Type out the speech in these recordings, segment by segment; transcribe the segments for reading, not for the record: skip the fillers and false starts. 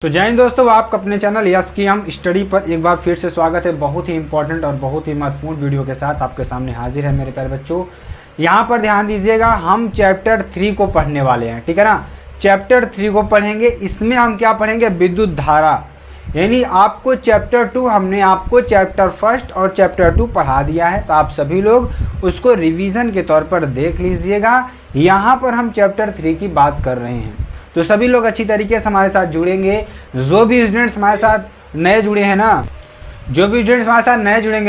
तो जय हिंद दोस्तों, आपका अपने चैनल यस की हम स्टडी पर एक बार फिर से स्वागत है। बहुत ही इंपॉर्टेंट और बहुत ही महत्वपूर्ण वीडियो के साथ आपके सामने हाजिर है मेरे प्यारे बच्चों। यहाँ पर ध्यान दीजिएगा, हम चैप्टर 3 को पढ़ने वाले हैं, ठीक है ना। चैप्टर 3 को पढ़ेंगे। इसमें हम क्या पढ़ेंगे? विद्युत धारा। यानी आपको चैप्टर 2 हमने आपको चैप्टर 1 और चैप्टर 2 पढ़ा दिया है, तो आप सभी लोग उसको रिवीजन के तौर पर देख लीजिएगा। यहाँ पर हम चैप्टर 3 की बात कर रहे हैं, तो सभी लोग अच्छी तरीके से हमारे साथ जुड़ेंगे। जो भी स्टूडेंट्स हमारे साथ नए जुड़े हैं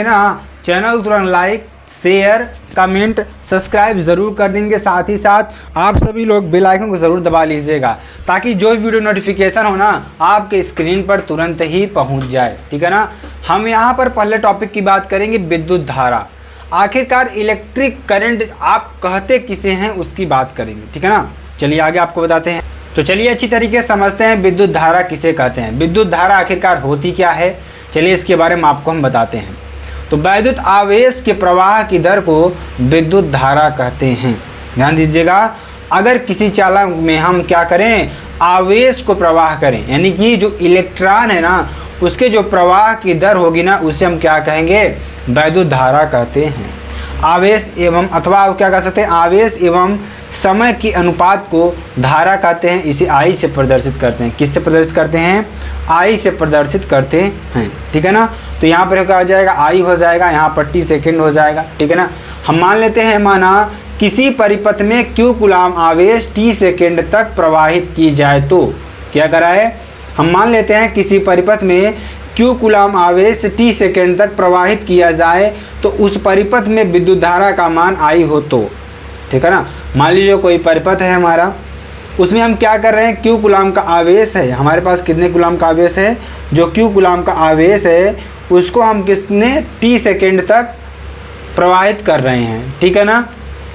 ना, चैनल तुरंत लाइक, शेयर, कमेंट, सब्सक्राइब ज़रूर कर देंगे। साथ ही साथ आप सभी लोग बेल आइकन को ज़रूर दबा लीजिएगा, ताकि जो वीडियो नोटिफिकेशन हो ना आपके स्क्रीन पर तुरंत ही पहुंच जाए, ठीक है ना। हम यहाँ पर पहले टॉपिक की बात करेंगे, विद्युत धारा। आखिरकार इलेक्ट्रिक करंट आप कहते किसे हैं उसकी बात करेंगे, ठीक है ना। चलिए आगे आपको बताते हैं। तो चलिए अच्छी तरीके से समझते हैं विद्युत धारा किसे कहते हैं। विद्युत धारा आखिरकार होती क्या है, चलिए इसके बारे में आपको हम बताते हैं। तो वैद्युत आवेश के प्रवाह की दर को विद्युत धारा कहते हैं। ध्यान दीजिएगा, अगर किसी चालक में हम क्या करें, आवेश को प्रवाह करें, यानी कि जो इलेक्ट्रॉन है ना उसके जो प्रवाह की दर होगी ना, उसे हम क्या कहेंगे? वैद्युत धारा कहते हैं। आवेश एवं अथवा आप क्या कह सकते हैं, आवेश एवं समय की अनुपात को धारा कहते हैं। इसे आई से प्रदर्शित करते हैं। किससे प्रदर्शित करते हैं? आई से प्रदर्शित करते हैं, ठीक है ना। तो यहाँ पर क्या हो जाएगा? आई हो जाएगा, यहाँ पर टी सेकेंड हो जाएगा, ठीक है ना। हम मान लेते हैं, माना किसी परिपथ में क्यू कूलाम आवेश टी सेकेंड तक प्रवाहित की जाए तो क्या करा है? हम मान लेते हैं किसी परिपथ में क्यू कूलाम आवेश टी सेकेंड तक प्रवाहित किया जाए तो उस परिपथ में विद्युत धारा का मान आई हो तो, ठीक है ना। मान लीजिए कोई परिपथ है हमारा, उसमें हम क्या कर रहे हैं, क्यू कूलाम का आवेश है हमारे पास। कितने कूलाम का आवेश है? जो क्यू कूलाम का आवेश है उसको हम किसने टी सेकेंड तक प्रवाहित कर रहे हैं, ठीक है ना।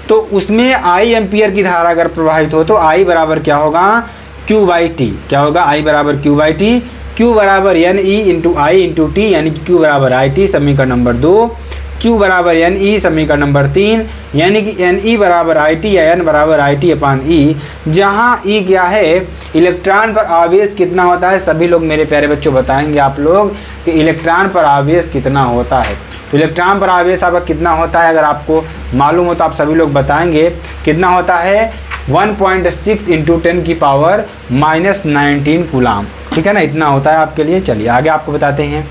तो उसमें आई एम्पियर की धारा अगर प्रवाहित हो तो आई बराबर क्या होगा? Q by T. क्या होगा? आई बराबर क्यू बाई टी। क्यू बराबर एन ई इंटू आई इंटू टी, यानी कि क्यू बराबर आई टी समीकरण नंबर 2। क्यू बराबर एन ई समीकरण नंबर 3, यानी कि एन ई बराबर आई टी या एन बराबर आई टी अपान ई, जहाँ ई क्या है? इलेक्ट्रॉन पर आवेश कितना होता है। सभी लोग मेरे प्यारे बच्चों बताएंगे आप लोग कि इलेक्ट्रॉन पर आवेश कितना होता है। तो इलेक्ट्रॉन पर आवेश आपका कितना होता है, अगर आपको मालूम हो तो आप सभी लोग बताएंगे कितना होता है। 1.6 इंटू 10 की पावर -19 कूलाम, ठीक है ना, इतना होता है आपके लिए। चलिए आगे आपको बताते हैं।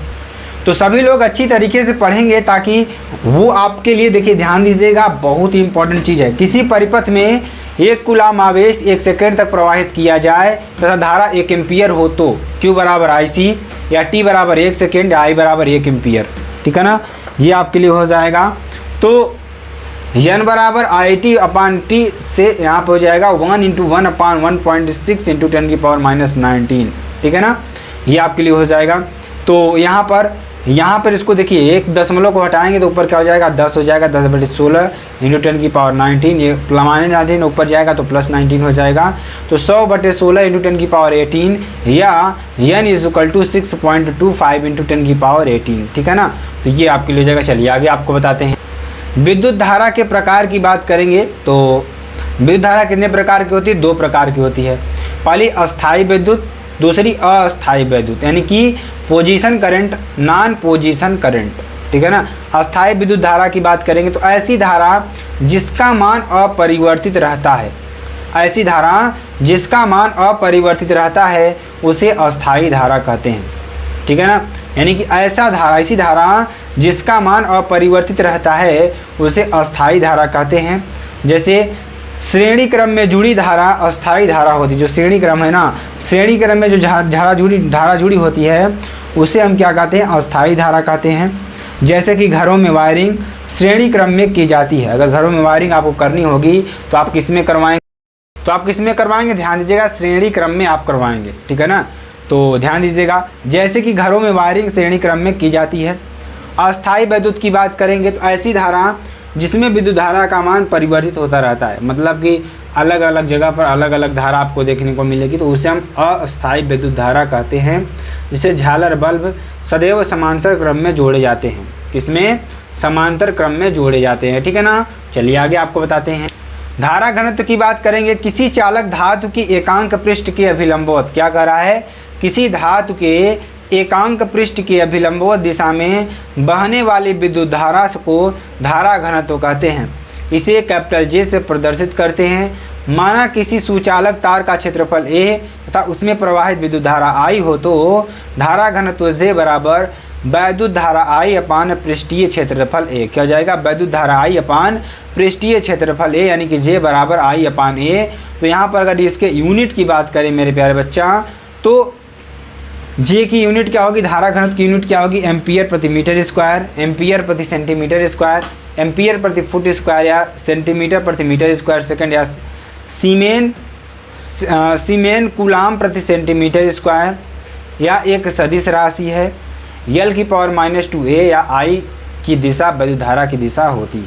तो सभी लोग अच्छी तरीके से पढ़ेंगे ताकि वो आपके लिए, देखिए ध्यान दीजिएगा, बहुत ही इंपॉर्टेंट चीज़ है। किसी परिपथ में 1 कूलाम आवेश 1 सेकेंड तक प्रवाहित किया जाए तथा धारा 1 एम्पियर हो तो Q बराबर IC या T बराबर 1 सेकेंड या I बराबर 1 एम्पियर, ठीक है ना। ये आपके लिए हो जाएगा। तो n बराबर IT अपान टी से यहाँ पर हो जाएगा 1 इंटू 1 अपान 1.6 इंटू 10 की पावर -19, ठीक है ना। ये आपके लिए हो जाएगा। तो यहाँ पर इसको देखिए, एक दशमलव को हटाएंगे तो ऊपर क्या हो जाएगा? 10 हो जाएगा। 10/16 इंटू 10 की पावर 19, ये -19 ऊपर जाएगा तो +19 हो जाएगा। तो 100/16 इंटू 10 की पावर 18 या n is equal to 6.25 into 10 की पावर 18, ठीक है ना। तो ये आपके लिए हो जाएगा। चलिए आगे आपको बताते हैं। विद्युत धारा के प्रकार की बात करेंगे तो विद्युत धारा कितने प्रकार की होती है? 2 प्रकार की होती है। पहली अस्थायी विद्युत, दूसरी अस्थायी विद्युत, यानी कि position current, non position current, ठीक है ना। अस्थायी विद्युत धारा की बात करेंगे तो ऐसी धारा जिसका मान अपरिवर्तित रहता है, ऐसी धारा जिसका मान अपरिवर्तित रहता है उसे अस्थायी धारा कहते हैं, ठीक है ना। यानी कि ऐसी धारा जिसका मान अपरिवर्तित रहता है उसे अस्थायी धारा कहते हैं। जैसे श्रेणी क्रम में जुड़ी धारा अस्थायी धारा होती है। जो श्रेणी क्रम है ना, श्रेणी क्रम में जो धारा जुड़ी होती है उसे हम क्या कहते हैं? अस्थायी धारा कहते हैं। जैसे कि घरों में वायरिंग श्रेणी क्रम में की जाती है। अगर घरों में वायरिंग आपको करनी होगी तो आप किस में करवाएंगे? ध्यान दीजिएगा, श्रेणी क्रम में आप करवाएंगे, ठीक है ना। तो ध्यान दीजिएगा, जैसे कि घरों में वायरिंग श्रेणी क्रम में की जाती है। अस्थायी विद्युत की बात करेंगे तो ऐसी धारा जिसमें विद्युत धारा का मान परिवर्तित होता रहता है, मतलब कि अलग अलग जगह पर अलग अलग धारा आपको देखने को मिलेगी, तो उसे हम अस्थायी विद्युत धारा कहते हैं। जिसे झालर बल्ब सदैव समांतर क्रम में जोड़े जाते हैं। किसमें? समांतर क्रम में जोड़े जाते हैं, ठीक है ना। चलिए आगे आपको बताते हैं। धारा घनत्व की बात करेंगे। किसी चालक धातु की एकांक पृष्ठ के अभिलंबवत क्या कर रहा है? किसी धातु के एकांक पृष्ठ की अभिलंबवत दिशा में बहने वाली विद्युत धारा को धारा घनत्व कहते हैं। इसे कैपिटल J से प्रदर्शित करते हैं। माना किसी सुचालक तार का क्षेत्रफल A तथा उसमें प्रवाहित विद्युत धारा I हो तो धारा घनत्व J बराबर वैद्युत धारा I अपान पृष्ठीय क्षेत्रफल A। क्या हो जाएगा? वैद्युत धारा I अपान पृष्ठीय क्षेत्रफल A, यानी कि J बराबर I अपान A। तो यहाँ पर अगर इसके यूनिट की बात करें मेरे प्यारे बच्चा, तो J की यूनिट क्या होगी? धारा घनत्व की यूनिट क्या होगी? एम्पियर प्रति मीटर स्क्वायर, एम्पियर प्रति सेंटीमीटर स्क्वायर, एम्पियर प्रति फुट स्क्वायर या सेंटीमीटर प्रति मीटर स्क्वायर सेकंड, या सीमेन कूलाम प्रति सेंटीमीटर स्क्वायर, या एक सदिश राशि है। L की पावर -2a या I की दिशा वैद्युत धारा की दिशा होती है,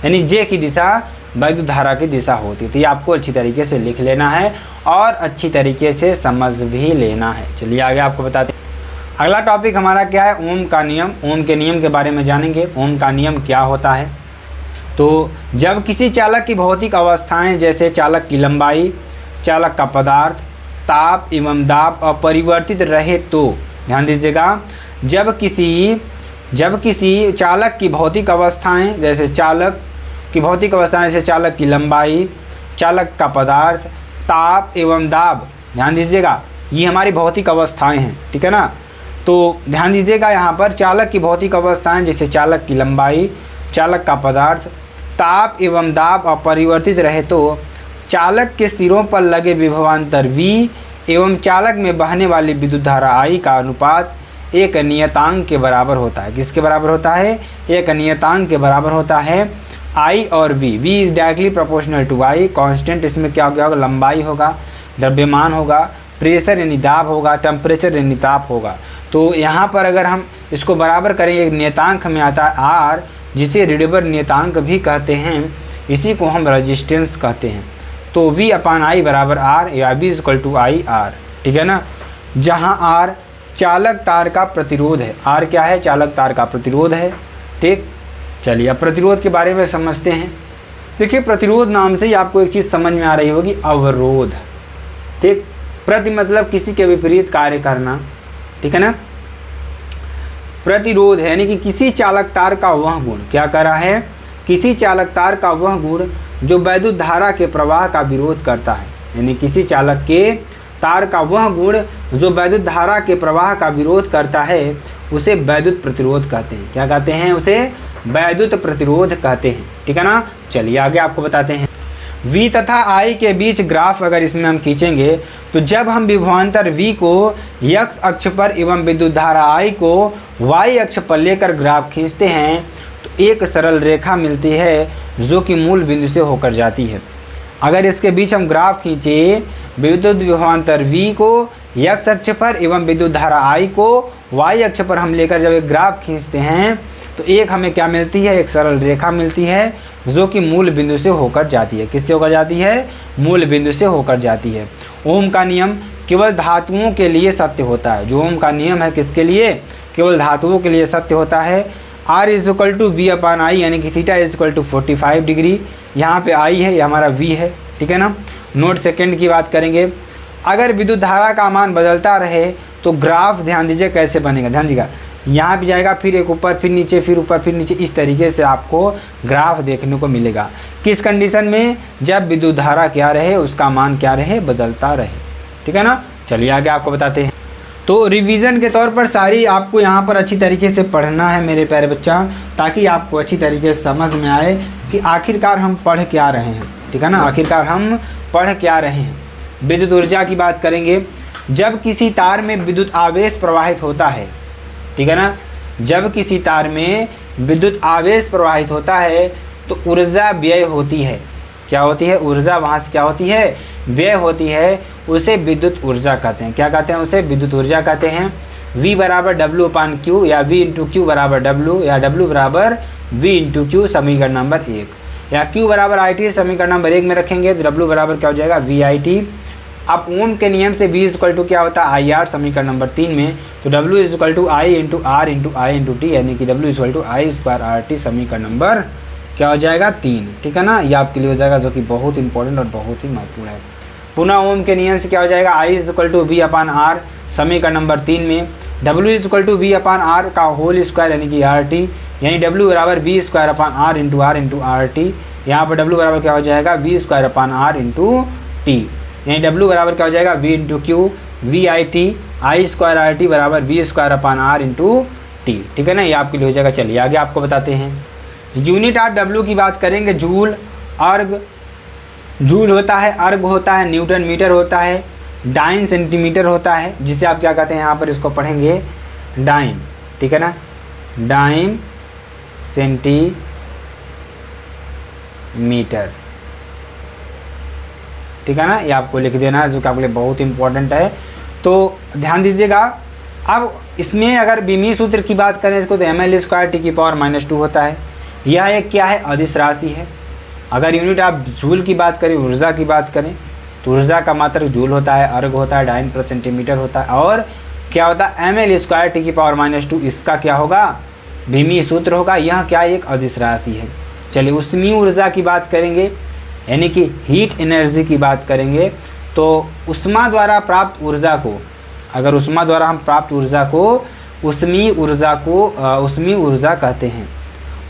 यानी J की दिशा वैद्युत धारा की दिशा होती है। तो ये आपको अच्छी तरीके से लिख लेना है और अच्छी तरीके से समझ भी लेना है। चलिए आगे आपको बताते हैं। अगला टॉपिक हमारा क्या है? ओम का नियम। ओम के नियम के बारे में जानेंगे। ओम का नियम क्या होता है? तो जब किसी चालक की भौतिक अवस्थाएं जैसे चालक की लंबाई, चालक का पदार्थ, ताप एवं दाब अपरिवर्तित रहे तो, ध्यान दीजिएगा, जब किसी चालक की भौतिक अवस्थाएं जैसे चालक की लंबाई, चालक का पदार्थ, ताप एवं दाब, ध्यान दीजिएगा, ये हमारी भौतिक अवस्थाएं हैं, ठीक है ना। तो ध्यान दीजिएगा यहाँ पर चालक की भौतिक अवस्थाएं जैसे चालक की लंबाई, चालक का पदार्थ, ताप एवं दाब अपरिवर्तित रहे तो चालक के सिरों पर लगे विभवांतर V एवं चालक में बहने वाली विद्युत धारा I का अनुपात एक नियतांक के बराबर होता है। किसके बराबर होता है? एक नियतांक के बराबर होता है। I और V is directly proportional to I। Constant इसमें क्या होगा? लंबाई होगा, द्रव्यमान होगा, प्रेशर यानी दाब होगा, टेम्परेचर यानी ताप होगा। तो यहाँ पर अगर हम इसको बराबर करेंगे, एक नियतांक हमें आता है R, जिसे रीडेबल नियतांक भी कहते हैं, इसी को हम रेजिस्टेंस कहते हैं। तो V अपान I बराबर R या V equal to I R, ठीक है ना। जहाँ R चालक तार का प्रतिरोध है। R क्या है? चालक तार का प्रतिरोध है, ठीक। चलिए अब प्रतिरोध के बारे में समझते हैं। देखिए प्रतिरोध नाम से ही आपको एक चीज़ समझ में आ रही होगी, अवरोध, ठीक। प्रति मतलब किसी के विपरीत कार्य करना, ठीक है ना। प्रतिरोध है यानी कि किसी चालक तार का वह गुण, क्या कर रहा है? किसी चालक तार का वह गुण जो वैद्युत धारा के प्रवाह का विरोध करता है, यानी किसी चालक के तार का वह गुण जो वैद्युत धारा के प्रवाह का विरोध करता है, उसे वैद्युत प्रतिरोध कहते हैं। क्या कहते हैं? उसे वैद्युत प्रतिरोध कहते हैं, ठीक है ना। चलिए आगे आपको बताते हैं। V तथा I के बीच ग्राफ अगर इसमें हम खींचेंगे, तो जब हम विभवांतर V को x अक्ष पर एवं विद्युत धारा I को y अक्ष पर लेकर ग्राफ खींचते हैं, तो एक सरल रेखा मिलती है जो कि मूल बिंदु से होकर जाती है। अगर इसके बीच हम ग्राफ खींचे, विद्युत विभवांतर V को x अक्ष पर एवं विद्युत धारा I को y अक्ष पर हम लेकर जब एक ग्राफ खींचते हैं, तो एक हमें क्या मिलती है? एक सरल रेखा मिलती है जो कि मूल बिंदु से होकर जाती है। किससे होकर जाती है? मूल बिंदु से होकर जाती है। ओम का नियम केवल धातुओं के लिए सत्य होता है। जो ओम का नियम है किसके लिए? केवल धातुओं के लिए सत्य होता है। R is equal to V upon I, यानी कि theta is equal to 45 degree. यहाँ पे I है, ये हमारा V है, ठीक है ना। नोट सेकेंड की बात करेंगे। अगर विद्युत धारा का मान बदलता रहे तो ग्राफ ध्यान दीजिए कैसे बनेगा। ध्यान दीजिएगा, यहाँ पे जाएगा, फिर एक ऊपर, फिर नीचे, फिर ऊपर, फिर नीचे, इस तरीके से आपको ग्राफ देखने को मिलेगा। किस कंडीशन में? जब विद्युत धारा क्या रहे, उसका मान क्या रहे? बदलता रहे, ठीक है ना। चलिए आगे आपको बताते हैं। तो रिवीजन के तौर पर सारी आपको यहाँ पर अच्छी तरीके से पढ़ना है मेरे प्यारे बच्चा, ताकि आपको अच्छी तरीके से समझ में आए कि आखिरकार हम पढ़ क्या रहे हैं, ठीक है ना। आखिरकार हम पढ़ क्या रहे हैं। विद्युत ऊर्जा की बात करेंगे। जब किसी तार में विद्युत आवेश प्रवाहित होता है, ठीक है ना, जब किसी तार में विद्युत आवेश प्रवाहित होता है तो ऊर्जा व्यय होती है। क्या होती है? ऊर्जा वहाँ से क्या होती है? व्यय होती है। उसे विद्युत ऊर्जा कहते हैं। क्या कहते हैं? उसे विद्युत ऊर्जा कहते हैं। V बराबर W अपान Q या V इंटू क्यू बराबर W या W बराबर V इंटू क्यू समीकरण नंबर 1, या Q बराबर IT समीकरण नंबर 1 में रखेंगे तो W बराबर क्या हो जाएगा? VIT। अब ओम के नियम से V इक्वल टू क्या होता है? IR समीकरण नंबर 3 में, तो W is equal to I into R into I into T, यानी कि W equal to I square RT समीकरण नंबर क्या हो जाएगा? 3, ठीक है ना। ये आपके लिए हो जाएगा, जो कि बहुत इंपॉर्टेंट और बहुत ही महत्वपूर्ण है। पुनः ओम के नियम से क्या हो जाएगा? I is equal to V upon R, समीकरण नंबर 3 में W equal to V upon R का होल स्क्वायर यानी कि RT, यानी W बराबर V square upon R into RT। यहाँ पर W बराबर क्या हो जाएगा, V square upon R into T, यानी W बराबर क्या हो जाएगा, V into Q V I T, I square RT बराबर V square upon R into T. ठीक है ना, ये आपके लिए हो जाएगा। चलिए आगे आपको बताते हैं। यूनिट ऑफ W की बात करेंगे, जूल, अर्ग, जूल होता है, अर्ग होता है, न्यूटन मीटर होता है, डाइन सेंटीमीटर होता है, जिसे आप क्या कहते हैं, यहाँ पर इसको पढ़ेंगे डाइन। ठीक है ना, डाइन सेंटीमीटर। ठीक है ना, ये आपको लिख देना है, जो कि आपके लिए बहुत इंपॉर्टेंट है। तो ध्यान दीजिएगा। अब इसमें अगर बीमी सूत्र की बात करें इसको, तो ml स्क्वायर टी की पावर -2 होता है। यह एक क्या है, अदिश राशि है। अगर यूनिट आप जूल की बात करें, ऊर्जा की बात करें, तो ऊर्जा का मात्रक जूल होता है, अर्ग होता है, डाइन प्रति सेंटीमीटर होता है, और क्या होता है, ml स्क्वायर टी की पावर -2, इसका क्या होगा, भीमी सूत्र होगा। यह क्या एक अदिश राशि है। चलिए उष्मीय ऊर्जा की बात करेंगे, यानी कि हीट एनर्जी की बात करेंगे, तो उष्मा द्वारा प्राप्त ऊर्जा को, अगर उष्मा द्वारा हम प्राप्त ऊर्जा को उष्मीय ऊर्जा कहते हैं।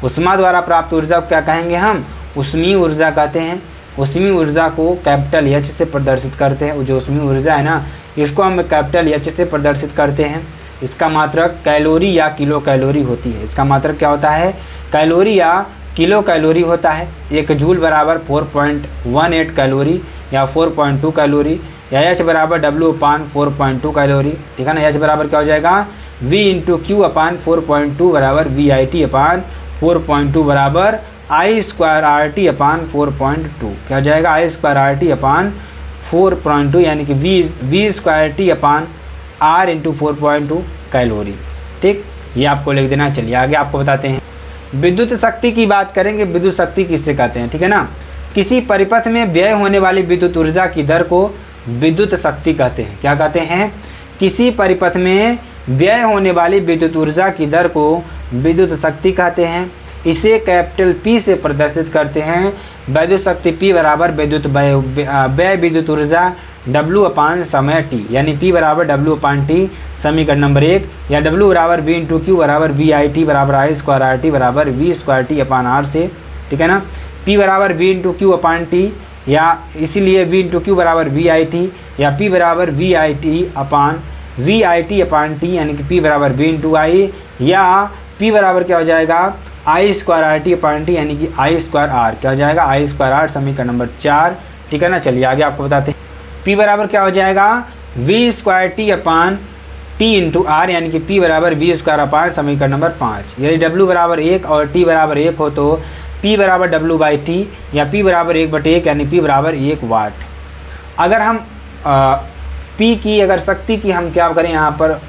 उष्मा द्वारा प्राप्त ऊर्जा को क्या कहेंगे हम, उष्मीय ऊर्जा कहते हैं। उष्मीय ऊर्जा को कैपिटल H से प्रदर्शित करते हैं। जो उष्मीय ऊर्जा है ना, इसको हम कैपिटल H से प्रदर्शित करते हैं। इसका मात्रक कैलोरी या किलो कैलोरी होती है। इसका मात्रक क्या होता है, कैलोरी या किलो कैलोरी होता है। एक जूल बराबर 4.18 कैलोरी या 4.2 कैलोरी, या H बराबर W अपान 4.2 कैलोरी। ठीक है ना, H बराबर क्या हो जाएगा, V इंटू क्यू अपान 4.2 बराबर VIT अपान 4.2 बराबर आई स्क्वायर RT अपान 4.2। क्या हो जाएगा, आई स्क्वायर RT अपान 4.2, यानी कि V स्क्वायर T अपान R इंटू 4.2 कैलोरी। ठीक, ये आपको लिख देना। चलिए आगे आपको बताते हैं। विद्युत शक्ति की बात करेंगे। विद्युत शक्ति किससे कहते हैं, ठीक है ना, किसी परिपथ में व्यय होने वाली विद्युत ऊर्जा की दर को विद्युत शक्ति कहते हैं। क्या कहते हैं, किसी परिपथ में व्यय होने वाली विद्युत ऊर्जा की दर को विद्युत शक्ति कहते हैं। इसे कैपिटल P से प्रदर्शित करते हैं। विद्युत शक्ति P बराबर व्यय विद्युत ऊर्जा W अपान समय T, यानी P बराबर W अपान T, समीकरण नंबर 1, या W बराबर V इंटू क्यू बराबर VIT बराबर आई स्क्वायर RT बराबर V स्क्वायर T अपान R से। ठीक है ना, P बराबर V इंटू क्यू अपान T, या इसीलिए V इंटू क्यू बराबर VIT, या P बराबर VIT अपान T, यानी कि P बराबर V इंटू आई, या P बराबर क्या हो जाएगा, आई स्क्वायर RT अपान T, यानी कि आई स्क्वायर R। क्या हो जाएगा, आई स्क्वायर R, समीकरण नंबर 4। ठीक है ना, चलिए आगे आपको बताते हैं। P बराबर क्या हो जाएगा, V स्क्वायर T अपान T इंटू R, यानी कि P बराबर V स्क्वायर अपान, समीकरण नंबर 5। यदि W बराबर 1 और T बराबर 1 हो तो P बराबर W बाई T, या P बराबर 1/1, यानी P बराबर 1 वाट। अगर हम P की अगर शक्ति की हम क्या करें, यहाँ पर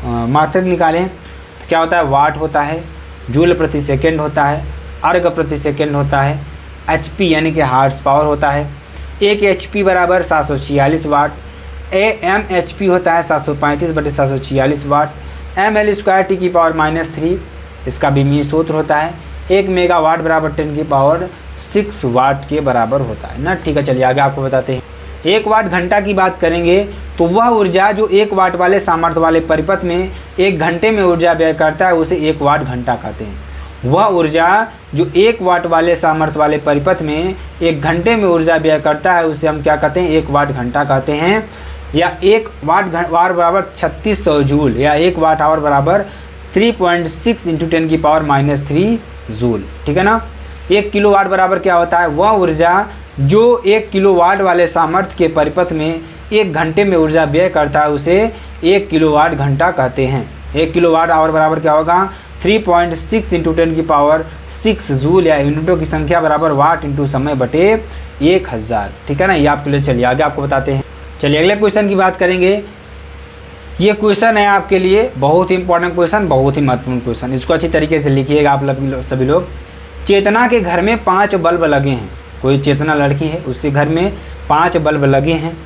मात्रक निकालें, तो क्या होता है, वाट होता है, जूल प्रति सेकेंड होता है, अर्ग प्रति सेकेंड होता है, HP यानी कि हार्स पावर होता है। 1 HP बराबर 746 वाट, mHP होता है 735/746 वाट। ml स्क्वायर T की पावर -3 इसका बीमीय सूत्र होता है। 1 मेगावाट बराबर 10 की पावर 6 वाट के बराबर होता है ना। ठीक है, चलिए आगे आपको बताते हैं। 1 वाट घंटा की बात करेंगे, तो वह ऊर्जा जो 1 वाट वाले सामर्थ्य वाले परिपथ में 1 घंटे में ऊर्जा व्यय करता है, उसे 1 वाट घंटा कहते हैं। वह ऊर्जा जो 1 वाट वाले सामर्थ्य वाले परिपथ में 1 घंटे में ऊर्जा व्यय करता है, उसे हम क्या कहते हैं, 1 वाट घंटा कहते हैं। या 1 वाट आवर बराबर 3600 जूल, या 1 वाट आवर बराबर 3.6 इंटू 10 की पावर -3 जूल। ठीक है ना। 1 किलोवाट बराबर क्या होता है, वह ऊर्जा जो 1 किलोवाट वाले सामर्थ्य के परिपथ में 1 घंटे में ऊर्जा व्यय करता है, उसे 1 किलोवाट घंटा कहते हैं। 1 किलोवाट आवर बराबर क्या होगा, 3.6 इंटू 10 की पावर 6 जूल, या यूनिटों की संख्या बराबर वाट इंटू समय बटे 1000। ठीक है ना, ये आपके लिए। चलिए आगे आपको बताते हैं। चलिए अगले क्वेश्चन की बात करेंगे। ये क्वेश्चन है आपके लिए बहुत ही इंपॉर्टेंट क्वेश्चन, बहुत ही महत्वपूर्ण क्वेश्चन। इसको अच्छी तरीके से लिखिएगा आप सभी लोग। चेतना के घर में 5 बल्ब लगे हैं। कोई चेतना लड़की है, उसके घर में 5 बल्ब लगे हैं।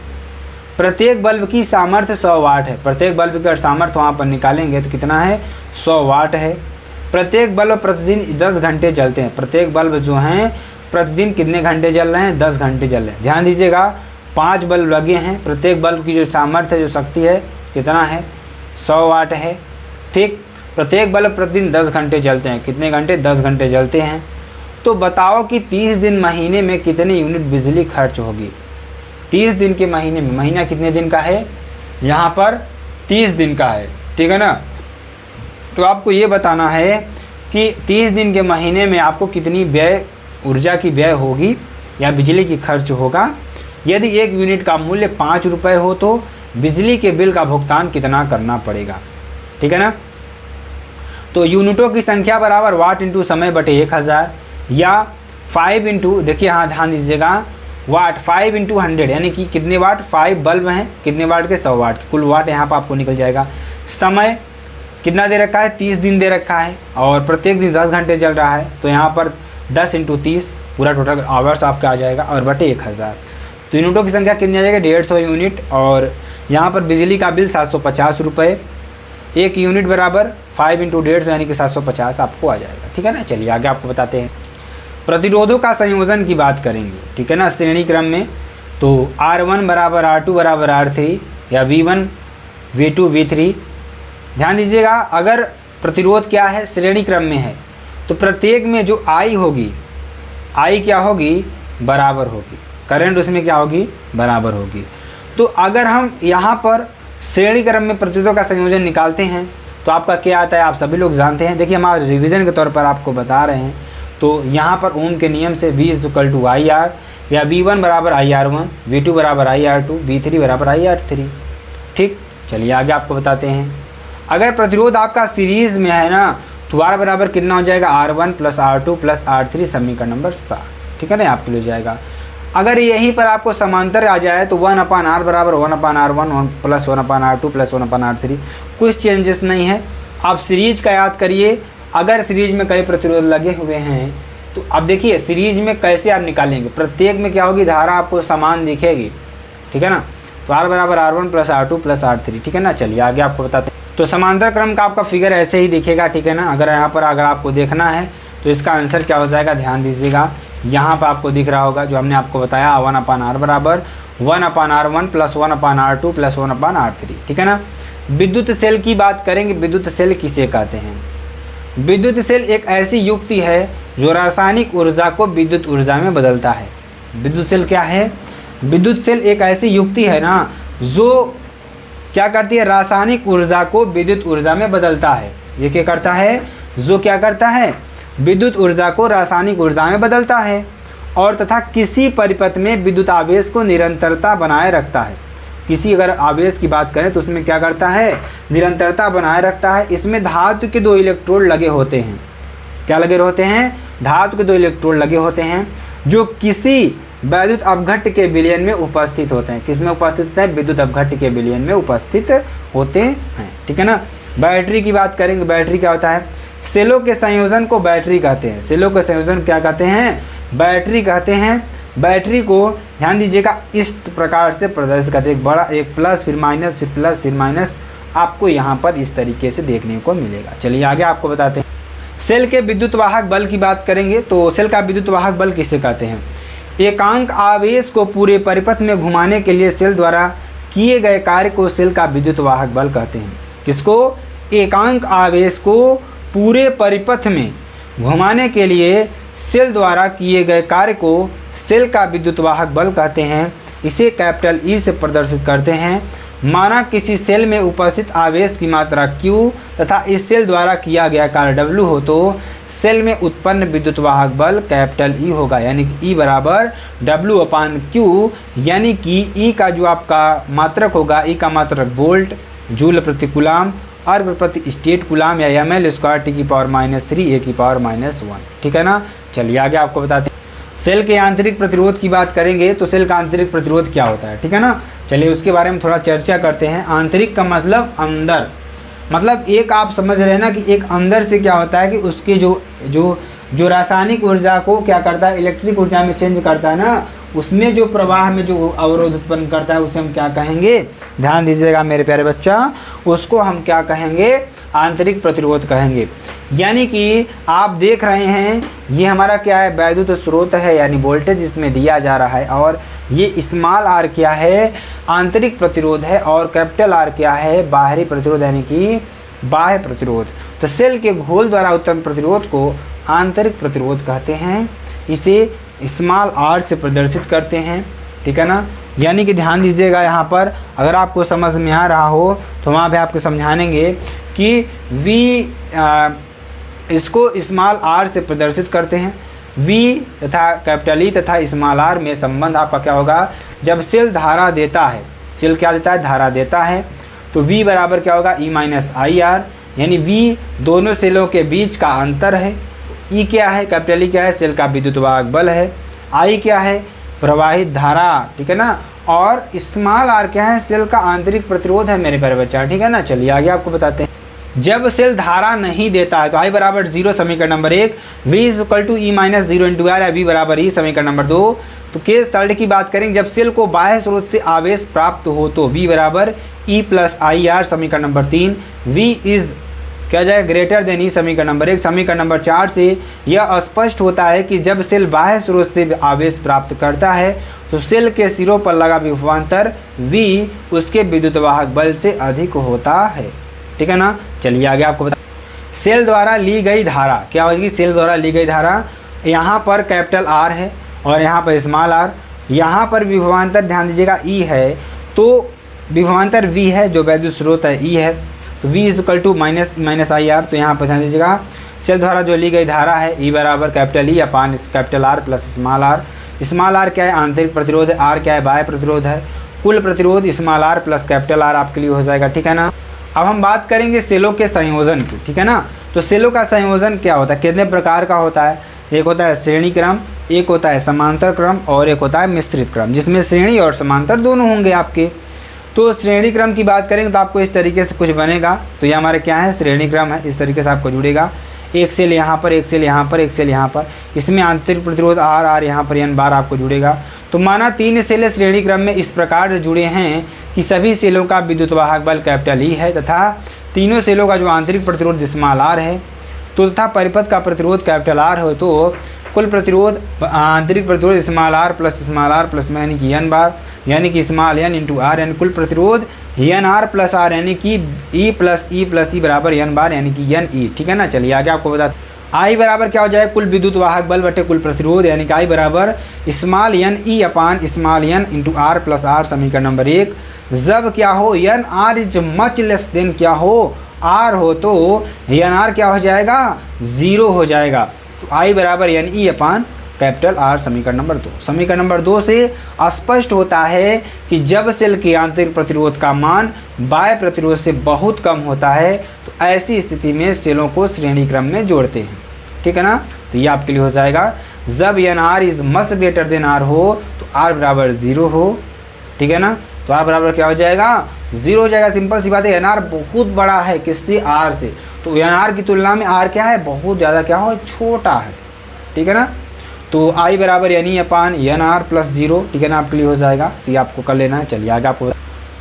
प्रत्येक बल्ब की सामर्थ्य 100 वाट है। प्रत्येक बल्ब की अगर सामर्थ्य वहाँ पर निकालेंगे तो कितना है, 100 वाट है। प्रत्येक बल्ब प्रतिदिन 10 घंटे जलते हैं। प्रत्येक बल्ब जो हैं प्रतिदिन कितने घंटे जल रहे हैं, 10 घंटे जल रहे हैं। ध्यान दीजिएगा, 5 बल्ब लगे हैं। प्रत्येक बल्ब की जो सामर्थ्य जो शक्ति है कितना है, 100 वाट है। ठीक, प्रत्येक बल्ब प्रतिदिन 10 घंटे जलते हैं। कितने घंटे, 10 घंटे जलते हैं। तो बताओ कि 30 दिन महीने में कितने यूनिट बिजली खर्च होगी। 30 दिन के महीने में, महीना कितने दिन का है, यहाँ पर 30 दिन का है, ठीक है ना। तो आपको ये बताना है कि 30 दिन के महीने में आपको कितनी व्यय, ऊर्जा की व्यय होगी या बिजली की खर्च होगा। यदि 1 यूनिट का मूल्य 5 रुपये हो तो बिजली के बिल का भुगतान कितना करना पड़ेगा, ठीक है ना। तो यूनिटों की संख्या बराबर वाट इंटू समय बटे 1000 या 5 इंटू, देखिए हाँ ध्यान दीजिएगा, वाट 5 इंटू 100 यानी कि कितने वाट, 5 बल्ब हैं, कितने वाट के, 100 वाट के, कुल वाट यहाँ पर आपको निकल जाएगा। समय कितना दे रखा है, 30 दिन दे रखा है और प्रत्येक दिन 10 घंटे चल रहा है, तो यहाँ पर 10 इंटू 30 पूरा टोटल आवर्स आपका आ जाएगा और बटे 1000। तो यूनिटों की संख्या कितनी आ जाएगी, 150 यूनिट। और यहाँ पर बिजली का बिल 750 रुपये। 1 यूनिट बराबर 5 इंटू 150 यानी कि 750 आपको आ जाएगा, ठीक है ना। चलिए आगे आपको बताते हैं। प्रतिरोधों का संयोजन की बात करेंगे, ठीक है ना, श्रेणी क्रम में। तो R1 बराबर R2 बराबर R3 या V1 V2 V3। ध्यान दीजिएगा, अगर प्रतिरोध क्या है, श्रेणी क्रम में है, तो प्रत्येक में जो I होगी, I क्या होगी, बराबर होगी। करंट उसमें क्या होगी, बराबर होगी। तो अगर हम यहाँ पर श्रेणी क्रम में प्रतिरोधों का संयोजन निकालते हैं तो आपका क्या आता है, आप सभी लोग जानते हैं। देखिए हम रिवीजन के तौर पर आपको बता रहे हैं। तो यहाँ पर ओम के नियम से V = IR या V1 बराबर IR1, V2 बराबर IR2, V3 बराबर IR3। ठीक, चलिए आगे आपको बताते हैं। अगर प्रतिरोध आपका सीरीज़ में है ना, तो R बराबर कितना हो जाएगा, R1 + R2 + R3, समीकरण नंबर 7, ठीक है ना, आपके लिए हो जाएगा। अगर यहीं पर आपको समांतर आ जाए तो 1/R बराबर 1/R1 + 1/R2 + 1/R3, कुछ चेंजेस नहीं है। आप सीरीज का याद करिए। अगर सीरीज में कई प्रतिरोध लगे हुए हैं तो अब देखिए सीरीज में कैसे आप निकालेंगे, प्रत्येक में क्या होगी, धारा आपको समान दिखेगी, ठीक है ना। तो R बराबर R1 + R2 + R3, ठीक है ना। चलिए आगे आपको बताते हैं। तो समांतर क्रम का आपका फिगर ऐसे ही दिखेगा, ठीक है ना। अगर यहाँ पर अगर आपको देखना है तो इसका आंसर क्या हो जाएगा, ध्यान दीजिएगा, यहाँ पर आपको दिख रहा होगा जो हमने आपको बताया, 1/R बराबर 1/R1 + 1/R2 + 1/R3, ठीक है ना। विद्युत सेल की बात करेंगे। विद्युत सेल किसे कहते हैं? विद्युत सेल एक ऐसी युक्ति है जो रासायनिक ऊर्जा को विद्युत ऊर्जा में बदलता है। विद्युत सेल क्या है? विद्युत सेल एक ऐसी युक्ति है ना जो क्या करती है, रासायनिक ऊर्जा को विद्युत ऊर्जा में बदलता है। ये क्या करता है, जो क्या करता है, विद्युत ऊर्जा को रासायनिक ऊर्जा में बदलता है और तथा किसी परिपथ में विद्युत आवेश को निरंतरता बनाए रखता है। किसी अगर आवेश की बात करें तो उसमें क्या करता है, निरंतरता बनाए रखता है। इसमें धातु के 2 इलेक्ट्रोड लगे होते हैं। क्या लगे होते हैं? धातु के 2 इलेक्ट्रोड लगे होते हैं जो किसी विद्युत अपघट्ट के विलयन में उपस्थित होते हैं। किस में उपस्थित होते हैं? विद्युत अपघट्ट के विलयन में उपस्थित होते हैं, ठीक है ना। बैटरी की बात करेंगे। बैटरी क्या होता है? सेलों के संयोजन को बैटरी कहते हैं। सेलों के संयोजन क्या कहते हैं? बैटरी कहते हैं। बैटरी को ध्यान दीजिएगा इस प्रकार से प्रदर्शित करते हैं, एक बड़ा, एक प्लस फिर माइनस फिर प्लस फिर माइनस, आपको यहाँ पर इस तरीके से देखने को मिलेगा। चलिए आगे आपको बताते हैं। सेल के विद्युत वाहक बल की बात करेंगे। तो सेल का विद्युत वाहक बल किसे कहते हैं? एकांक आवेश को पूरे परिपथ में घुमाने के लिए सेल द्वारा किए गए कार्य को सेल का विद्युत वाहक बल कहते हैं। किसको? एकांक आवेश को पूरे परिपथ में घुमाने के लिए सेल द्वारा किए गए कार्य को सेल का विद्युत वाहक बल कहते हैं। इसे कैपिटल ई से प्रदर्शित करते हैं। माना किसी सेल में उपस्थित आवेश की मात्रा Q तथा इस सेल द्वारा किया गया कार्य W हो तो सेल में उत्पन्न विद्युत वाहक बल कैपिटल E होगा, यानी कि E बराबर W/Q, यानी कि E का जो आपका मात्रक होगा, E का मात्रक वोल्ट, जूल प्रति कूलाम, अर्ग प्रति स्टेट कूलाम या ml² T⁻³ A⁻1, ठीक है ना। चलिए आगे आपको बताते हैं। सेल के आंतरिक प्रतिरोध की बात करेंगे। तो सेल का आंतरिक प्रतिरोध क्या होता है, ठीक है ना। चलिए उसके बारे में थोड़ा चर्चा करते हैं। आंतरिक का मतलब अंदर, मतलब एक आप समझ रहे हैं ना कि एक अंदर से क्या होता है कि उसके जो रासायनिक ऊर्जा को क्या करता है, इलेक्ट्रिक ऊर्जा में चेंज करता है ना, उसमें जो प्रवाह में जो अवरोध उत्पन्न करता है उसे हम क्या कहेंगे, ध्यान दीजिएगा मेरे प्यारे बच्चा, उसको हम क्या कहेंगे, आंतरिक प्रतिरोध कहेंगे। यानी कि आप देख रहे हैं ये हमारा क्या है, वैद्युत स्रोत है, यानी वोल्टेज इसमें दिया जा रहा है और ये स्मॉल आर क्या है, आंतरिक प्रतिरोध है, और कैपिटल आर क्या है, बाहरी प्रतिरोध यानी कि बाह्य प्रतिरोध। तो सेल के घोल द्वारा उत्पन्न प्रतिरोध को आंतरिक प्रतिरोध कहते हैं, इसे स्मॉल आर से प्रदर्शित करते हैं, ठीक है ना। यानी कि ध्यान दीजिएगा यहाँ पर, अगर आपको समझ में आ रहा हो तो वहाँ पे आपको समझाएंगे कि इसको स्मॉल आर से प्रदर्शित करते हैं। V तथा कैपिटल ई तथा स्मॉल आर में संबंध आपका क्या होगा, जब सेल धारा देता है, सेल क्या देता है, धारा देता है, तो V बराबर क्या होगा, E माइनस आई आर, यानी V दोनों सेलों के बीच का अंतर है। E क्या है, कैपिटल ई क्या है, सेल का विद्युत वाहक बल है। I क्या है, प्रवाहित धारा, ठीक है ना। और स्मॉल आर क्या है, सेल का आंतरिक प्रतिरोध है मेरे प्यारे बच्चा, ठीक है ना। चलिए आगे आपको बताते हैं। जब सेल धारा नहीं देता है तो I बराबर 0 समीकरण number 1, V is equal to E minus 0 into R, V बराबर ई समीकरण नंबर 2। तो केस थर्ड की बात करेंगे, जब सेल को बाह्य स्रोत से आवेश प्राप्त हो तो V बराबर ई प्लस आई आर समीकरण नंबर 3, V इज क्या जाएगा, ग्रेटर देन ई समीकरण नंबर 1। समीकरण नंबर 4 से यह स्पष्ट होता है कि जब सेल बाह्य स्रोत से आवेश प्राप्त करता है तो सेल के सिरों पर लगा विभवांतर V उसके विद्युत वाहक बल से अधिक होता है, ठीक है ना। चलिए आगे आपको बता, सेल द्वारा ली गई धारा क्या होगी, सेल द्वारा ली गई धारा, यहाँ पर कैपिटल आर है और यहाँ पर स्मॉल आर, यहाँ पर विभवांतर ध्यान दीजिएगा ई है, तो विभवांतर वी है, जो वैद्युत स्रोत है ई है, तो V is equal to minus I R. तो यहाँ पर ध्यान दीजिएगा, सेल द्वारा जो ली गई धारा है ई बराबर कैपिटल ई अपान capital R plus small R. Small R क्या है, आंतरिक प्रतिरोध है, आर क्या है, बाह्य प्रतिरोध है। कुल प्रतिरोध small R plus capital R आपके लिए हो जाएगा, ठीक है ना। अब हम बात करेंगे सेलों के संयोजन की, ठीक है ना। तो सेलों का संयोजन क्या होता है, कितने प्रकार का होता है, एक होता है श्रेणी क्रम, एक होता है समांतर क्रम और एक होता है मिश्रित क्रम, जिसमें श्रेणी और समांतर दोनों होंगे आपके। तो श्रेणी क्रम की बात करेंगे तो आपको इस तरीके से कुछ बनेगा, तो ये हमारे क्या है, श्रेणी क्रम है, इस तरीके से आपको जुड़ेगा, एक सेल यहाँ पर, एक सेल यहाँ पर, एक सेल यहाँ पर, इसमें आंतरिक प्रतिरोध आर आर यहाँ पर n बार आपको जुड़ेगा। तो माना 3 सेल श्रेणी क्रम में इस प्रकार से जुड़े हैं कि सभी सेलों का विद्युत वाहक बल कैपिटल ई है तथा तीनों सेलों का जो आंतरिक प्रतिरोध स्मॉल आर है, तो तथा परिपथ का प्रतिरोध कैपिटल आर हो, तो कुल प्रतिरोध आंतरिक प्रतिरोध स्मॉल आर प्लस यानी कि n बार, यानी कि small n into R N, कुल प्रतिरोध एन आर प्लस आर यानी कि ई प्लस ई बराबर n बार यानी कि एन ई, ठीक है ना। चलिए आगे आपको बताते, आई बराबर क्या हो जाएगा, कुल विद्युत वाहक बल बटे कुल प्रतिरोध, यानी कि आई बराबर small N E upon small N into R plus R समीकरण नंबर 1। जब क्या हो, N R is much less than क्या हो, आर हो, तो एन आर क्या हो जाएगा, 0 हो जाएगा। तो आई बराबर एन ई अपान कैपिटल आर समीकरण नंबर 2। समीकरण नंबर 2 से स्पष्ट होता है कि जब सेल के आंतरिक प्रतिरोध का मान बाह्य प्रतिरोध से बहुत कम होता है तो ऐसी स्थिति में सेलों को श्रेणी क्रम में जोड़ते हैं, ठीक है ना। तो ये आपके लिए हो जाएगा, जब N R is much greater than R हो तो आर बराबर 0 हो, ठीक है ना। तो आर बराबर क्या हो जाएगा, 0 हो जाएगा, सिंपल सी बात है। एन आर बहुत बड़ा है किससे, आर से, तो एन आर की तुलना में आर क्या है, बहुत ज़्यादा क्या हो, छोटा है, ठीक है ना। तो आई बराबर यानी अपान एन आर प्लस 0, ठीक है ना, आपके लिए हो जाएगा। तो ये आपको कर लेना है। चलिए आगे आपको,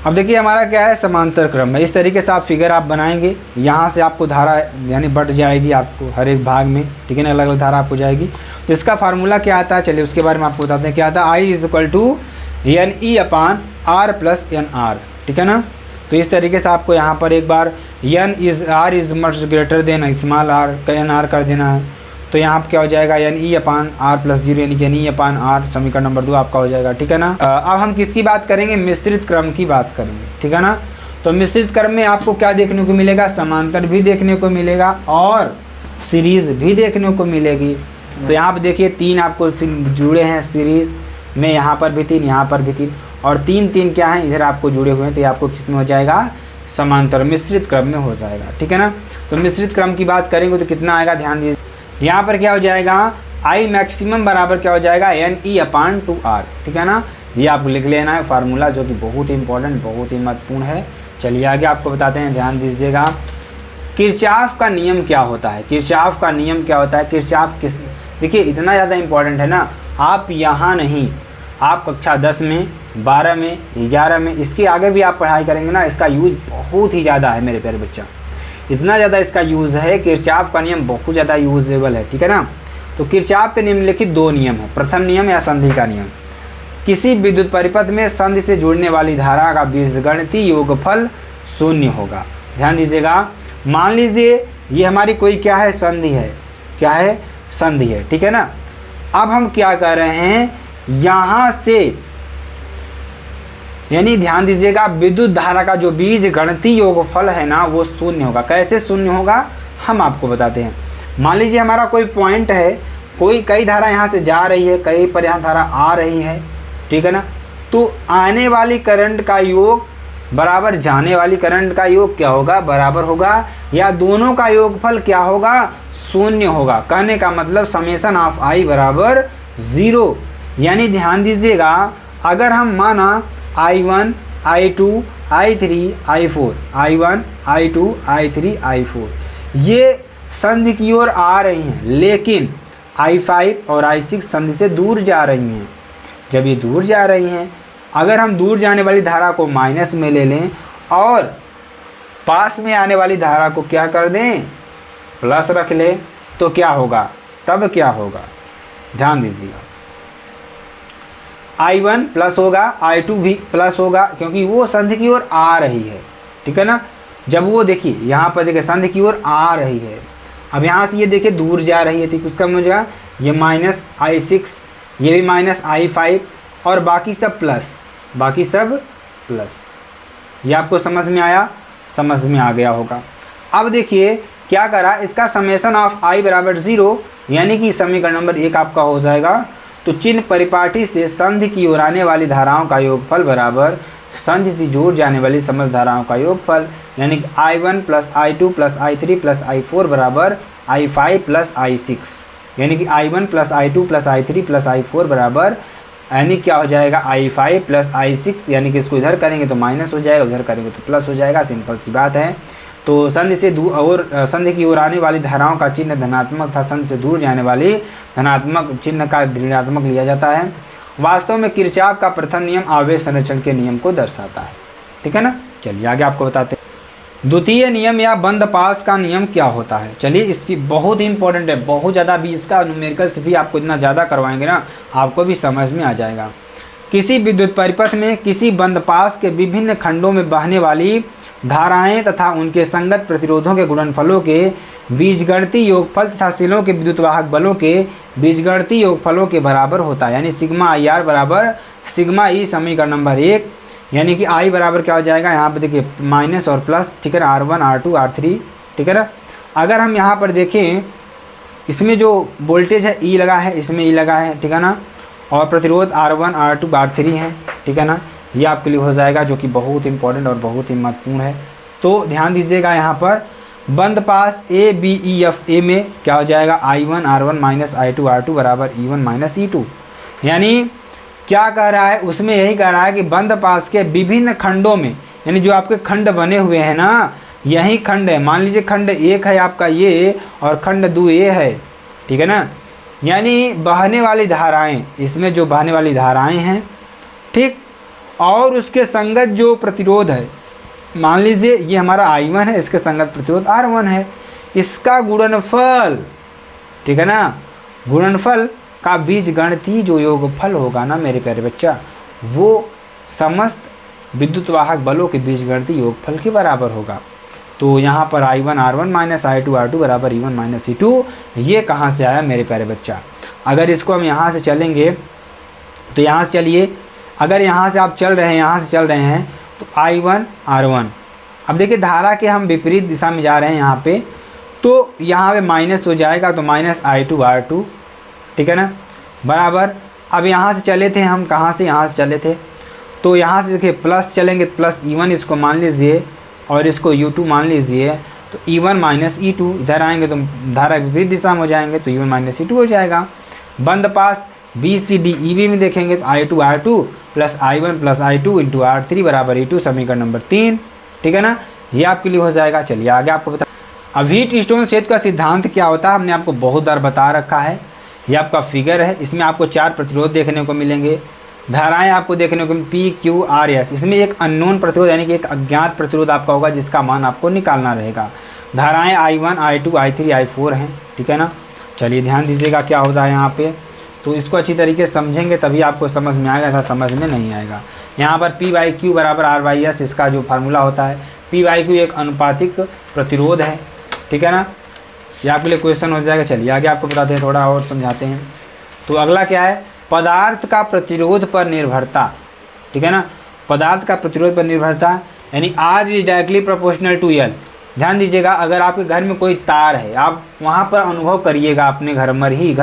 अब देखिए हमारा क्या है, समांतर क्रम है। इस तरीके से आप फिगर आप बनाएंगे, यहाँ से आपको धारा यानी बढ़ जाएगी आपको हर एक भाग में, ठीक है ना, अलग अलग धारा आपको जाएगी। तो इसका फार्मूला क्या आता है, चलिए उसके बारे में आपको बताते हैं क्या आता है। I is equal to N E upon R plus N R, ठीक है ना। तो इस तरीके से आपको यहाँ पर एक बार N is R is much greater than small R का एन आर कर देना है। तो यहाँ पर क्या हो जाएगा, N E upon R plus 0 यानी कि एन ई अपान आर समीकरण नंबर 2 आपका हो जाएगा, ठीक है ना। अब हम किसकी बात करेंगे, मिश्रित क्रम की बात करेंगे, ठीक है ना। तो मिश्रित क्रम में आपको क्या देखने को मिलेगा, समांतर भी देखने को मिलेगा और सीरीज़ भी देखने को मिलेगी। तो यहाँ पर देखिए 3 आपको जुड़े हैं सीरीज़ में, यहाँ पर भी 3, यहाँ पर भी 3 और 3 क्या हैं इधर आपको जुड़े हुए हैं। तो ये आपको किस में हो जाएगा, समांतर मिश्रित क्रम में हो जाएगा, ठीक है ना। तो मिश्रित क्रम की बात करेंगे तो कितना आएगा, ध्यान दीजिए। यहाँ पर क्या हो जाएगा, आई मैक्सिमम बराबर क्या हो जाएगा, एन ई अपान 2R, ठीक है ना। ये आपको लिख लेना है फार्मूला, जो कि बहुत ही इंपॉर्टेंट, बहुत ही महत्वपूर्ण है। चलिए आगे आपको बताते हैं, ध्यान दीजिएगा। किरचॉफ का नियम क्या होता है, किरचॉफ का नियम क्या होता है, किरचॉफ किस, देखिए इतना ज़्यादा इंपॉर्टेंट है ना, आप यहाँ नहीं, आप कक्षा 10 में, 12 में, 11 में, इसके आगे भी आप पढ़ाई करेंगे ना, इसका यूज बहुत ही ज़्यादा है मेरे प्यारे बच्चा, इतना ज़्यादा इसका यूज़ है। किरचॉफ का नियम बहुत ज़्यादा यूजेबल है, ठीक है ना। तो किरचॉफ के निम्नलिखित 2 नियम है, प्रथम नियम या संधि का नियम। किसी विद्युत परिपथ में संधि से जुड़ने वाली धारा का बीजगणितीय योगफल शून्य होगा। ध्यान दीजिएगा, मान लीजिए ये हमारी कोई क्या है, संधि है, क्या है, संधि है, ठीक है ना। अब हम क्या कर रहे हैं, यहाँ से यानी ध्यान दीजिएगा विद्युत धारा का जो बीजगणितीय योगफल है ना वो शून्य होगा। कैसे शून्य होगा हम आपको बताते हैं। मान लीजिए हमारा कोई पॉइंट है, कई धारा यहाँ से जा रही है, कहीं पर यहाँ धारा आ रही है, ठीक है ना। तो आने वाली करंट का योग बराबर जाने वाली करंट का योग क्या होगा, बराबर होगा, या दोनों का योगफल क्या होगा, शून्य होगा। कहने का मतलब समेशन ऑफ आई बराबर 0। यानी ध्यान दीजिएगा, अगर हम माना I1, I2, I3, I4, I1, I2, I3, I4 ये संधि की ओर आ रही हैं, लेकिन I5 और I6 संधि से दूर जा रही हैं। जब ये दूर जा रही हैं, अगर हम दूर जाने वाली धारा को माइनस में ले लें और पास में आने वाली धारा को क्या कर दें, प्लस रख ले, तो क्या होगा, तब क्या होगा, ध्यान दीजिएगा, I1 प्लस होगा, I2 भी प्लस होगा, क्योंकि वो संधि की ओर आ रही है, ठीक है ना। जब वो देखिए यहाँ पर देखिए संधि की ओर आ रही है, अब यहाँ से ये देखिए दूर जा रही है, ठीक, उसका मुझे ये माइनस I6, ये भी माइनस I5 और बाकी सब प्लस, बाकी सब प्लस। ये आपको समझ में आया, समझ में आ गया होगा। अब देखिए क्या करा, इसका समेशन ऑफ I बराबर 0, यानी कि समीकरण नंबर 1 आपका हो जाएगा। तो चिन्ह परिपाटी से संधि की ओर आने वाली धाराओं का योगफल बराबर संधि से जुड़ जाने वाली समस्त धाराओं का योगफल, यानी कि I1 plus I2 plus I3 plus I4 बराबर I5 प्लस I6, यानी कि I1 plus I2 plus I3 plus I4 बराबर, यानी क्या हो जाएगा, I5 प्लस I6, यानी कि इसको इधर करेंगे तो माइनस हो जाएगा, उधर करेंगे तो प्लस हो जाएगा, सिंपल सी बात है। तो संधि से दूर और संधि की ओर आने वाली धाराओं का चिन्ह धनात्मक तथा संधि से दूर जाने वाली धनात्मक चिन्ह का ऋणात्मक लिया जाता है। वास्तव में किरचॉफ का प्रथम नियम आवेश संरक्षण के नियम को दर्शाता है, ठीक है ना। चलिए आगे आपको बताते हैं द्वितीय नियम या बंद पास का नियम क्या होता है। चलिए इसकी बहुत ही इंपॉर्टेंट है, बहुत ज़्यादा भी, इसका न्यूमेरिकल से भी आपको इतना ज़्यादा करवाएंगे ना आपको भी समझ में आ जाएगा। किसी विद्युत परिपथ में किसी बंद पास के विभिन्न खंडों में बहने वाली धाराएं तथा उनके संगत प्रतिरोधों के गुणनफलों के बीजगणितीय योगफल तथा शिलों के विद्युत वाहक बलों के बीजगणितीय योगफलों के बराबर होता है। यानी सिग्मा आई आर बराबर सिग्मा ई, समीकरण नंबर 1, यानी कि आई बराबर क्या हो जाएगा, यहाँ पर देखिए माइनस और प्लस, ठीक है ना, R1 R2 R3, ठीक है ना। अगर हम यहाँ पर देखें, इसमें जो वोल्टेज है ई लगा है, इसमें ई लगा है, ठीक है ना, और प्रतिरोध R1 R2 R3 है, ठीक है ना। ये आपके लिए हो जाएगा, जो कि बहुत इंपॉर्टेंट और बहुत ही महत्वपूर्ण है। तो ध्यान दीजिएगा, यहाँ पर बंद पास A B E F A में क्या हो जाएगा, I1 R1 minus I2 R2 बराबर E1 माइनस E2। यानी क्या कह रहा है, उसमें यही कह रहा है कि बंद पास के विभिन्न खंडों में, यानी जो आपके खंड बने हुए हैं ना, यही खंड है। मान लीजिए खंड 1 है आपका ये, और खंड 2 ये है, ठीक है ना। यानी बहने वाली धाराएं, इसमें जो बहने वाली धाराएं हैं, ठीक, और उसके संगत जो प्रतिरोध है, मान लीजिए ये हमारा I1 है, इसके संगत प्रतिरोध R1 है, इसका गुणनफल, ठीक है ना, गुणनफल का बीजगणितीय जो योगफल होगा ना मेरे प्यारे बच्चा, वो समस्त विद्युत वाहक बलों के बीजगणितीय योगफल के बराबर होगा। तो यहाँ पर I1 R1 minus I2 R2 बराबर E1 माइनस E2, ये कहाँ से आया मेरे प्यारे बच्चा। अगर इसको हम यहाँ से चलेंगे तो यहाँ से चलिए, अगर यहाँ से आप चल रहे हैं, यहाँ से चल रहे हैं, तो I1 R1, अब देखिए धारा के हम विपरीत दिशा में जा रहे हैं यहाँ पे, तो यहाँ पे माइनस हो जाएगा, तो माइनस I2 R2, ठीक है ना, बराबर। अब यहाँ से चले थे हम, कहाँ से, यहाँ से चले थे, तो यहाँ से देखिए प्लस चलेंगे, प्लस E1 इसको मान लीजिए और इसको U2 मान लीजिए, तो E1 माइनस E2, इधर आएंगे तो धारा विपरीत दिशा में हो जाएंगे, तो E1 माइनस E2 हो जाएगा। बंद पास B C D E B में देखेंगे तो I2 R2 plus I1 plus I2 into R3 बराबर E2, समीकरण नंबर 3, ठीक है ना, ये आपके लिए हो जाएगा। चलिए आगे आपको बता, अब हीट स्टोन क्षेत्र का सिद्धांत क्या होता है, हमने आपको बहुत बार बता रखा है। ये आपका फिगर है, इसमें आपको 4 प्रतिरोध देखने को मिलेंगे, धाराएं आपको देखने को P Q R S, इसमें एक अननोन प्रतिरोध यानी कि एक अज्ञात प्रतिरोध आपका होगा, जिसका मान आपको निकालना रहेगा। धाराएं I1 I2 I3 I4 हैं, ठीक है ना। चलिए ध्यान दीजिएगा क्या होता है यहाँ पे, तो इसको अच्छी तरीके से समझेंगे तभी आपको समझ में आएगा, ऐसा समझ में नहीं आएगा। यहाँ पर P/Q बराबर R/S इसका जो फार्मूला होता है। P/Q एक अनुपातिक प्रतिरोध है, ठीक है ना। ये आपके लिए क्वेश्चन हो जाएगा। चलिए आगे आपको बताते हैं, थोड़ा और समझाते हैं। तो अगला क्या है, पदार्थ का प्रतिरोध पर निर्भरता, ठीक है ना। पदार्थ का प्रतिरोध पर निर्भरता यानी R is directly proportional to L। ध्यान दीजिएगा, अगर आपके घर में कोई तार है, आप वहाँ पर अनुभव करिएगा, अपने घर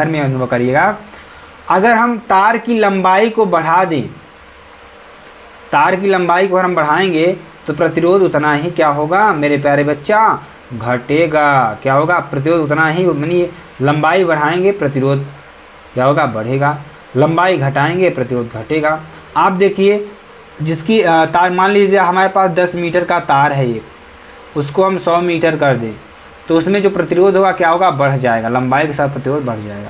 में अनुभव करिएगा। अगर हम तार की लंबाई को बढ़ा दें, तार की लंबाई को अगर हम बढ़ाएंगे तो प्रतिरोध उतना ही क्या होगा मेरे प्यारे बच्चा, घटेगा। क्या होगा, प्रतिरोध उतना ही, यानी लंबाई बढ़ाएंगे प्रतिरोध क्या होगा, बढ़ेगा। लंबाई घटाएंगे प्रतिरोध घटेगा। आप देखिए, जिसकी तार, मान लीजिए हमारे पास 10 मीटर का तार है, ये उसको हम 100 मीटर कर दें तो उसमें जो प्रतिरोध होगा क्या होगा, बढ़ जाएगा, लंबाई के साथ प्रतिरोध बढ़ जाएगा।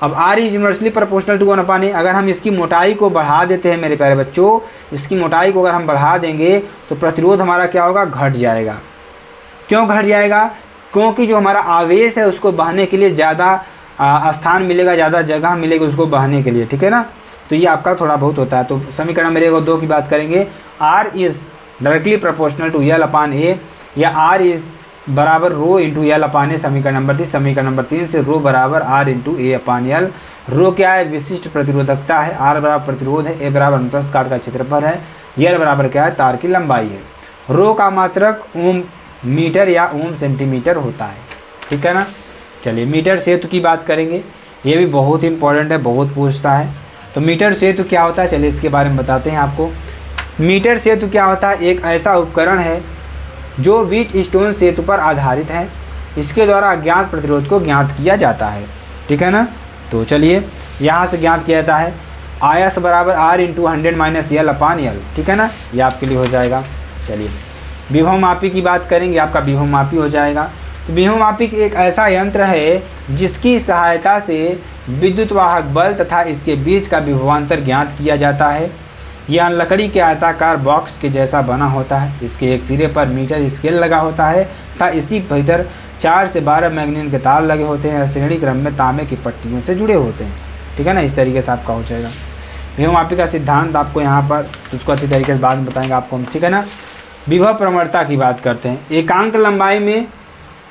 अब R is inversely proportional to 1/A। अगर हम इसकी मोटाई को बढ़ा देते हैं मेरे प्यारे बच्चों, इसकी मोटाई को अगर हम बढ़ा देंगे तो प्रतिरोध हमारा क्या होगा, घट जाएगा। क्यों घट जाएगा, क्योंकि जो हमारा आवेश है उसको बहने के लिए ज़्यादा स्थान मिलेगा, ज़्यादा जगह मिलेगी उसको बहने के लिए, ठीक है ना। तो ये आपका थोड़ा बहुत होता है। तो समीकरण नंबर 1 और 2 की बात करेंगे। R is directly proportional to L/A या R इज़ बराबर रो इंटू L/A। समीकरण नंबर 3, समीकरण नंबर 3 से रो बराबर R इंटू A/L। रो क्या है, विशिष्ट प्रतिरोधकता है। R बराबर प्रतिरोध है, A बराबर अनुप्रस्थ काट का क्षेत्रफल है, L बराबर क्या है, तार की लंबाई है। रो का मात्रक ओम मीटर या ओम सेंटीमीटर होता है, ठीक है ना। चलिए मीटर सेतु की बात करेंगे, ये भी बहुत इंपॉर्टेंट है, बहुत पूछता है। तो मीटर सेतु क्या होता है, चलिए इसके बारे में बताते हैं आपको। मीटर सेतु क्या होता है, एक ऐसा उपकरण है जो व्हीटस्टोन सेतु पर आधारित है। इसके द्वारा अज्ञात प्रतिरोध को ज्ञात किया जाता है, ठीक है ना। तो चलिए यहाँ से ज्ञात किया जाता है, आयस बराबर R इंटू 100 - L/L, ठीक है ना, ये आपके लिए हो जाएगा। चलिए विभवमापी की बात करेंगे, आपका विभवमापी हो जाएगा। तो विभवमापी एक ऐसा यंत्र है जिसकी सहायता से विद्युत वाहक बल तथा इसके बीच का विभवांतर ज्ञात किया जाता है। यह लकड़ी के आयताकार बॉक्स के जैसा बना होता है। इसके एक सिरे पर मीटर स्केल लगा होता है तथा इसी भीतर 4 से 12 मैग्नीशियम के तार लगे होते हैं, श्रेणी क्रम में तांबे की पट्टियों से जुड़े होते हैं, ठीक है ना। इस तरीके से आपका हो जाएगा। विभवमापी का सिद्धांत आपको यहाँ पर उसको अच्छी तरीके से बाद में बताएंगे आपको हम, ठीक है ना। विभव प्रवणता की बात करते हैं। एकांक लंबाई में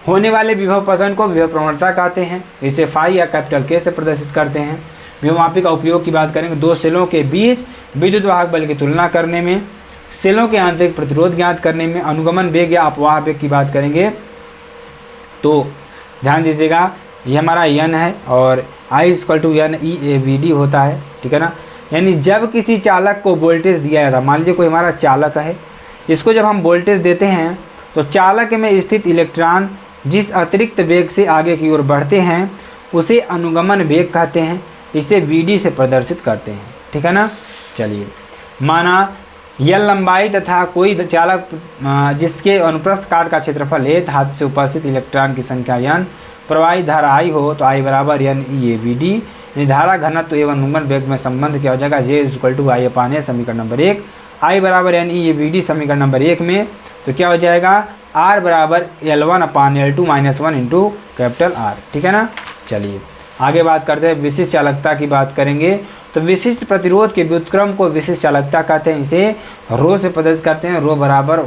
होने वाले विभव पतन को विभव प्रवणता कहते हैं। इसे फाई या कैपिटल K से प्रदर्शित करते हैं। विभवमापी का उपयोग की बात करेंगे, दो सेलों के बीच विद्युत वाहक बल की तुलना करने में, सेलों के आंतरिक प्रतिरोध ज्ञात करने में, अनुगमन वेग या अपवाह वेग की बात करेंगे। तो ध्यान दीजिएगा, ये हमारा N है और I = NeAVD होता है, ठीक है ना। यानी जब किसी चालक को वोल्टेज दिया जाता है, मान लीजिए कोई हमारा चालक है, इसको जब हम वोल्टेज देते हैं तो चालक में स्थित इलेक्ट्रॉन जिस अतिरिक्त वेग से आगे की ओर बढ़ते हैं उसे अनुगमन वेग कहते हैं। इसे VD से प्रदर्शित करते हैं, ठीक है ना। चलिए माना L लंबाई तथा कोई चालक जिसके अनुप्रस्थ काट का क्षेत्रफल A, धातु से उपस्थित इलेक्ट्रॉन की संख्या N, प्रवाहित धारा I हो तो I बराबर NeAVD। धारा घनत्व एवं अनुगमन वेग में संबंध क्या हो जाएगा, J = I/A। समीकरण नंबर 1 I बराबर NeAVD। समीकरण नंबर 1 में तो क्या हो जाएगा, R बराबर L1/L2 - 1 इंटू कैपिटल R, ठीक है ना। चलिए आगे बात करते हैं, विशिष्ट चालकता की बात करेंगे। तो विशिष्ट प्रतिरोध के व्युत्क्रम को विशिष्ट चालकता कहते हैं। इसे रो से प्रदर्शित करते हैं, रो बराबर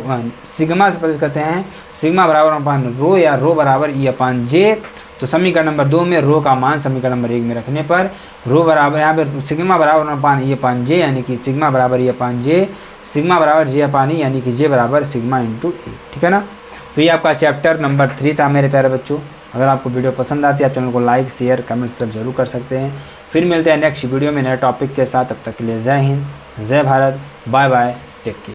सिग्मा से प्रदर्शित करते हैं, सिग्मा बराबर रो या रो बराबर E/J। तो समीकरण नंबर 2 में रो का मान समीकरण नंबर 1 में रखने पर रो बराबर, यहाँ पर सिग्मा बराबर E/J यानी कि सिग्मा बराबर E/J, सिग्मा बराबर J/E यानी कि J बराबर सिग्मा इंटू E, ठीक है ना। तो ये आपका चैप्टर नंबर 3 था मेरे प्यारे बच्चों। अगर आपको वीडियो पसंद आती है आप चैनल को लाइक शेयर कमेंट सब जरूर कर सकते हैं। फिर मिलते हैं नेक्स्ट वीडियो में नए टॉपिक के साथ। तब तक के लिए जय हिंद, जय Bharat, bye bye, take care.